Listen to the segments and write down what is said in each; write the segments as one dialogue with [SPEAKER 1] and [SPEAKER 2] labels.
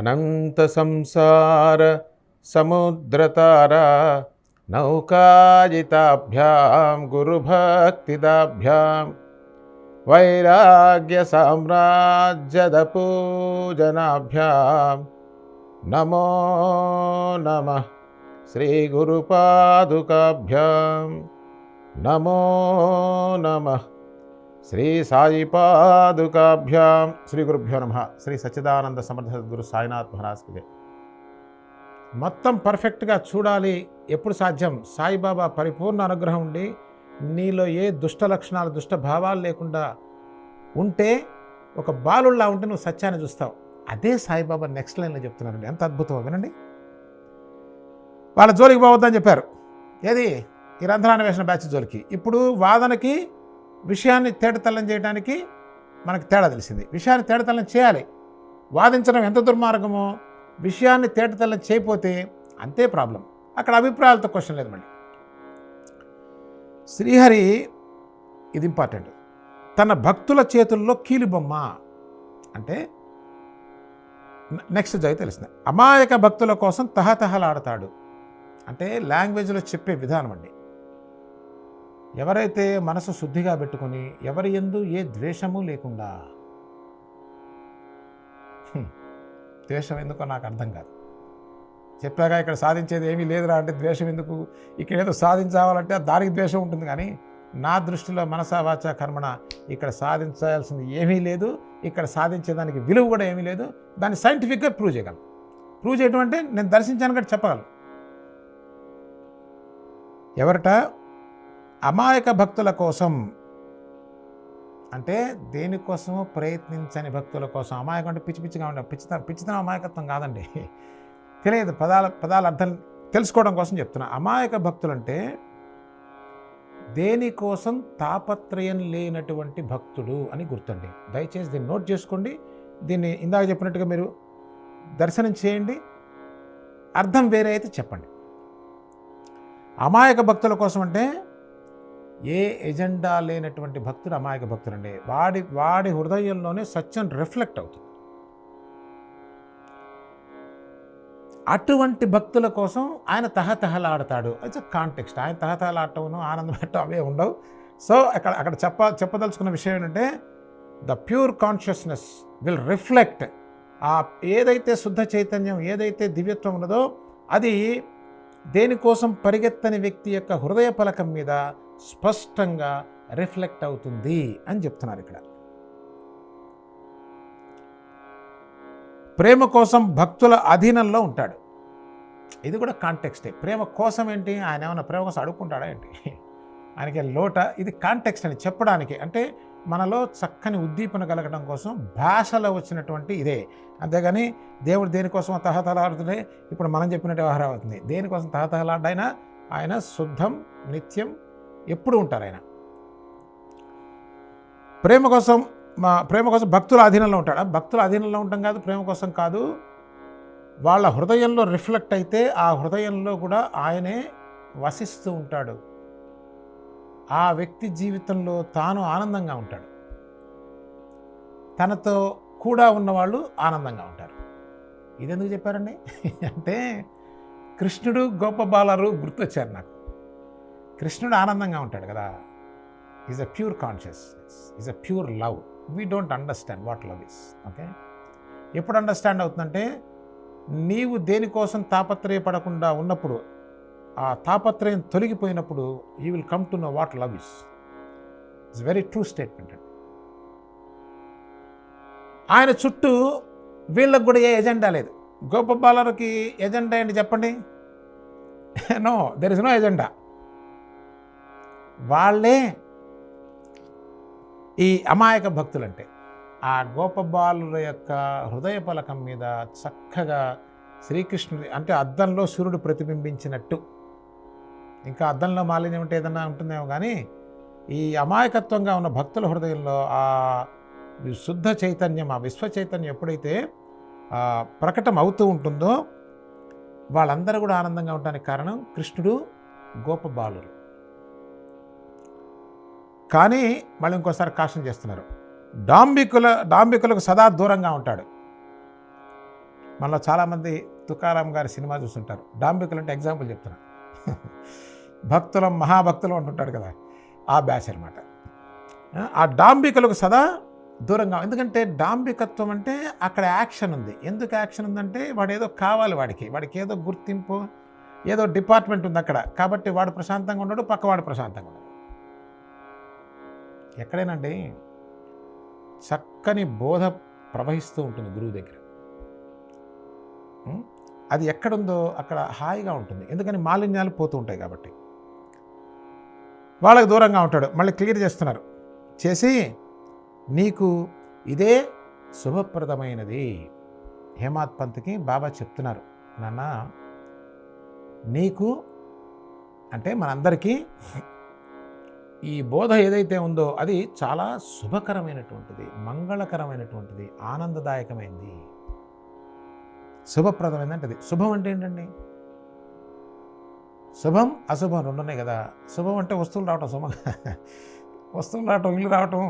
[SPEAKER 1] అనంత సంసార సముద్రతారా నౌకాజితాభ్యాం గురుభక్తిదాభ్యాం వైరాగ్య సామ్రాజ్యద పూజనాభ్యాం నమో నమః శ్రీ గురుపాదుకాభ్యాం నమో నమః శ్రీ సాయి పాదుకాభ్యాం. శ్రీ గురుభ్యో నమః. శ్రీ సచ్చిదానంద సమర్థ సద్గురు సాయినాథ్ మహారాజ్కి మొత్తం పర్ఫెక్ట్గా చూడాలి. ఎప్పుడు సాధ్యం? సాయిబాబా పరిపూర్ణ అనుగ్రహం ఉండి నీలో ఏ దుష్ట లక్షణాలు దుష్ట భావాలు లేకుండా ఉంటే ఒక బాలుల్లా ఉంటే నువ్వు సత్యాన్ని చూస్తావు. అదే సాయిబాబా నెక్స్ట్ లైన్లో చెప్తున్నారండి. ఎంత అద్భుతమో వినండి. వాళ్ళ జోలికి పోవద్దని చెప్పారు. ఏది? ఈ రంధ్రాన్వేషణ బ్యాచ్ జోలికి. ఇప్పుడు వాదనకి విషయాన్ని తేటతెల్లం చేయడానికి మనకు తేడా తెలిసింది. విషయాన్ని తేటతెల్లం చేయాలి. వాదించడం ఎంత దుర్మార్గమో విషయాన్ని తేటతెల్లం చేయకపోతే అంతే ప్రాబ్లం. అక్కడ అభిప్రాయాలతో క్వశ్చన్ లేదు. మళ్ళీ శ్రీహరి, ఇది ఇంపార్టెంట్, తన భక్తుల చేతుల్లో కీలుబొమ్మ అంటే నెక్స్ట్ జై తెలిసింది. అమాయక భక్తుల కోసం తహతహలాడతాడు అంటే లాంగ్వేజ్లో చెప్పే విధానం అండి. ఎవరైతే మనసు శుద్ధిగా పెట్టుకొని ఎవరి యందు ఏ ద్వేషము లేకుండా, ద్వేషం ఎందుకో నాకు అర్థం కాదు. చెప్పాగా ఇక్కడ సాధించేది ఏమీ లేదురా అంటే ద్వేషం ఎందుకు? ఇక్కడ ఏదో సాధించాలంటే దానికి ద్వేషం ఉంటుంది. కానీ నా దృష్టిలో మనసా వాచ కర్మణ ఇక్కడ సాధించాల్సింది ఏమీ లేదు. ఇక్కడ సాధించేదానికి విలువ కూడా ఏమీ లేదు. దాన్ని సైంటిఫిక్గా ప్రూవ్ చేయగలను. ప్రూవ్ చేయడం అంటే నేను దర్శించాను కాబట్టి చెప్పగలను. ఎవరట? అమాయక భక్తుల కోసం అంటే దేనికోసమో ప్రయత్నించని భక్తుల కోసం. అమాయకం అంటే పిచ్చి పిచ్చిగా ఉండే పిచ్చితనం అమాయకత్వం కాదండి. తెలియదు, పదాల అర్థం తెలుసుకోవడం కోసం చెప్తున్నా. అమాయక భక్తులు అంటే దేనికోసం తాపత్రయం లేనటువంటి భక్తుడు అని గుర్తండి. దయచేసి దీన్ని నోట్ చేసుకోండి. దీన్ని ఇందాక చెప్పినట్టుగా మీరు దర్శనం చేయండి. అర్థం వేరే అయితే చెప్పండి. అమాయక భక్తుల కోసం అంటే ఏ ఎజెండా లేనటువంటి భక్తుడు అమాయక భక్తుడు అండి. వాడి హృదయంలోనే సత్యం రిఫ్లెక్ట్ అవుతుంది. అటువంటి భక్తుల కోసం ఆయన తహతహలాడతాడు. It's context. ఆయన తహతహలాడటం ఆనందం పెట్టడం అవే ఉండవు. సో అక్కడ చెప్పదలుచుకున్న విషయం ఏంటంటే the pure consciousness will reflect. ఆ ఏదైతే శుద్ధ చైతన్యం, ఏదైతే దివ్యత్వం ఉన్నదో అది దేనికోసం పరిగెత్తని వ్యక్తి యొక్క హృదయ పలకం మీద స్పష్టంగా రిఫ్లెక్ట్ అవుతుంది అని చెప్తున్నారు ఇక్కడ. ప్రేమ కోసం భక్తుల అధీనంలో ఉంటాడు. ఇది కూడా కాంటెక్స్టే. ప్రేమ కోసం ఏంటి? ఆయన ఏమన్నా ప్రేమ కోసం అడుక్కుంటాడా ఏంటి? ఆయనకి లోట. ఇది కాంటెక్స్ట్ అని చెప్పడానికి, అంటే మనలో చక్కని ఉద్దీపన కలగడం కోసం భాషలో వచ్చినటువంటి ఇదే. అంతేగాని దేవుడు దేనికోసం తహతహలాడుతుంటే ఇప్పుడు మనం చెప్పినట్టు వ్యవహారం అవుతుంది. దేనికోసం తహతహలాడైనా ఆయన శుద్ధం, నిత్యం, ఎప్పుడు ఉంటారు ఆయన. ప్రేమ కోసం భక్తుల అధీనంలో ఉంటాడా? భక్తుల అధీనంలో ఉండటం కాదు, ప్రేమ కోసం కాదు. వాళ్ళ హృదయంలో రిఫ్లెక్ట్ అయితే ఆ హృదయంలో కూడా ఆయనే వసిస్తూ ఉంటాడు. ఆ వ్యక్తి జీవితంలో తాను ఆనందంగా ఉంటాడు. తనతో కూడా ఉన్నవాళ్ళు ఆనందంగా ఉంటారు. ఇది ఎందుకు చెప్పారండి? అంటే కృష్ణుడు గొప్ప బాలరు గుర్తొచ్చారు నాకు. కృష్ణుడు ఆనందంగా ఉంటాడు కదా. Is a pure consciousness, is a pure love. We don't understand what love is. Okay, ఎప్పుడు అండర్స్టాండ్ అవుతుందంటే నీవు దేనికోసం తాపత్రయపడకుండా ఉన్నప్పుడు, ఆ తాపత్రయం తొలగిపోయినప్పుడు you will come to know what love is. It's very true statement అండి. ఆయన చుట్టూ వీళ్ళకు కూడా ఏ ఎజెండా లేదు. గోప బాలర్కి ఎజెండా ఏంటి చెప్పండి? No, there is no agenda. వాళ్ళే ఈ అమాయక భక్తులంటే. ఆ గోపబాలుల యొక్క హృదయ పలకం మీద చక్కగా శ్రీకృష్ణుడి అంటే అద్దంలో సూర్యుడు ప్రతిబింబించినట్టు. ఇంకా అద్దంలో మాలిన్యం ఉంటే ఏదన్నా ఉంటుందేమో కానీ ఈ అమాయకత్వంగా ఉన్న భక్తుల హృదయంలో ఆ శుద్ధ చైతన్యం, ఆ విశ్వ చైతన్యం ఎప్పుడైతే ప్రకటన అవుతూ ఉంటుందో వాళ్ళందరూ కూడా ఆనందంగా ఉండడానికి కారణం కృష్ణుడు, గోపబాలులు. కానీ మళ్ళీ ఇంకోసారి కాషన్ చేస్తున్నారు. డాంబికులకు సదా దూరంగా ఉంటాడు. మనలో చాలామంది తుకారాం గారి సినిమా చూస్తుంటారు. డాంబికులు అంటే ఎగ్జాంపుల్ చెప్తున్నా. భక్తులం మహాభక్తులం అంటుంటాడు కదా, ఆ బ్యాచ్ అనమాట. ఆ డాంబికులకు సదా దూరంగా, ఎందుకంటే డాంబికత్వం అంటే అక్కడ యాక్షన్ ఉంది. ఎందుకు యాక్షన్ ఉందంటే వాడు ఏదో కావాలి, వాడికి ఏదో గుర్తింపు, ఏదో డిపార్ట్మెంట్ ఉంది అక్కడ, కాబట్టి వాడు ప్రశాంతంగా ఉన్నాడు, పక్కవాడు ప్రశాంతంగా ఉన్నాడు. ఎక్కడేనండి చక్కని బోధ ప్రవహిస్తూ ఉంటుంది గురువు దగ్గర, అది ఎక్కడుందో అక్కడ హాయిగా ఉంటుంది. ఎందుకని మాలిన్యాలు పోతూ ఉంటాయి కాబట్టి. వాళ్ళకి దూరంగా ఉంటాడు. మళ్ళీ క్లియర్ చేస్తున్నారు, చేసి నీకు ఇదే శుభప్రదమైనది. హేమాత్ పంత్కి బాబా చెప్తున్నారు, నాన్న నీకు అంటే మనందరికీ ఈ బోధ ఏదైతే ఉందో అది చాలా శుభకరమైనటువంటిది, మంగళకరమైనటువంటిది, ఆనందదాయకమైంది, శుభప్రదమైంది. అంటే అది శుభం అంటే ఏంటండి? శుభం అశుభం రెండు ఉన్నాయి కదా. శుభం అంటే వస్తువులు రావటం శుభం, వస్తువులు రావటం, ఇల్లు రావటం,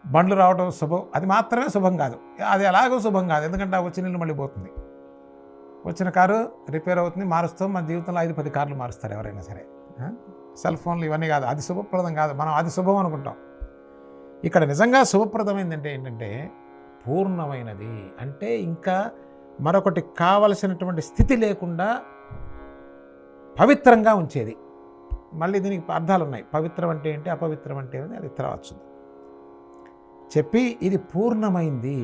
[SPEAKER 1] బండ్లు రావటం శుభం. అది మాత్రమే శుభం కాదు. అది ఎలాగో శుభం కాదు, ఎందుకంటే వచ్చిన ఇల్లు మళ్ళీ పోతుంది. వచ్చిన కారు రిపేర్ అవుతుంది, మారుస్తాం. మన జీవితంలో 5-10 కార్లు మారుస్తారు ఎవరైనా సరే. సెల్ ఫోన్లు ఇవన్నీ కాదు, అది శుభప్రదం కాదు. మనం అది శుభం అనుకుంటాం. ఇక్కడ నిజంగా శుభప్రదమైందంటే ఏంటంటే పూర్ణమైనది, అంటే ఇంకా మరొకటి కావలసినటువంటి స్థితి లేకుండా పవిత్రంగా ఉంచేది. మళ్ళీ దీనికి అర్థాలు ఉన్నాయి. పవిత్రం అంటే ఏంటి, అపవిత్రం అంటే ఏంటి, అది తర్వాత చూద్దాం. చెప్పి ఇది పూర్ణమైంది,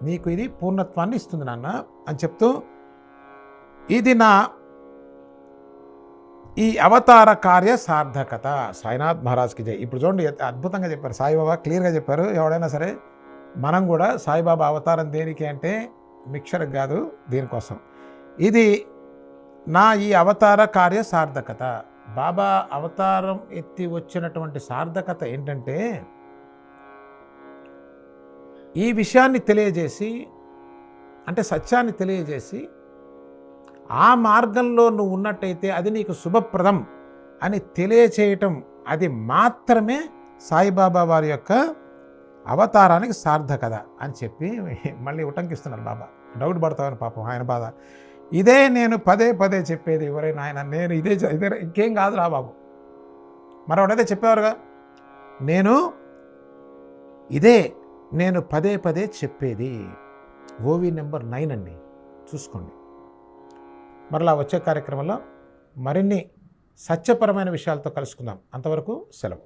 [SPEAKER 1] నీకు ఇది పూర్ణత్వాన్ని ఇస్తుంది నాన్న అని చెప్తూ, ఇది నా ఈ అవతార కార్య సార్థకత. సాయినాథ్ మహారాజ్కి జై. ఇప్పుడు చూడండి అద్భుతంగా చెప్పారు సాయిబాబా, క్లియర్గా చెప్పారు. ఎవడైనా సరే మనం కూడా సాయిబాబా అవతారం దేనికి అంటే మిక్చర్కి కాదు, దీనికోసం. ఇది నా ఈ అవతార కార్య సార్థకత. బాబా అవతారం ఎత్తి వచ్చినటువంటి సార్థకత ఏంటంటే ఈ విషయాన్ని తెలియజేసి, అంటే సత్యాన్ని తెలియజేసి, ఆ మార్గంలో నువ్వు ఉన్నట్టయితే అది నీకు శుభప్రదం అని తెలియచేయటం, అది మాత్రమే సాయిబాబా వారి యొక్క అవతారానికి సార్థకత అని చెప్పి మళ్ళీ ఉటంకిస్తున్నారు బాబా. డౌట్ పడతామని పాపం ఆయన బాధ. ఇదే నేను పదే పదే చెప్పేది, ఎవరైనా ఆయన నేను ఇదే ఇంకేం కాదురా బాబు. మరొకటైతే చెప్పేవారుగా, నేను పదే పదే చెప్పేది. ఓవి నెంబర్ 9 అండి, చూసుకోండి. మరలా వచ్చే కార్యక్రమంలో మరిన్ని సత్యపరమైన విషయాలతో కలుసుకుందాం. అంతవరకు సెలవు.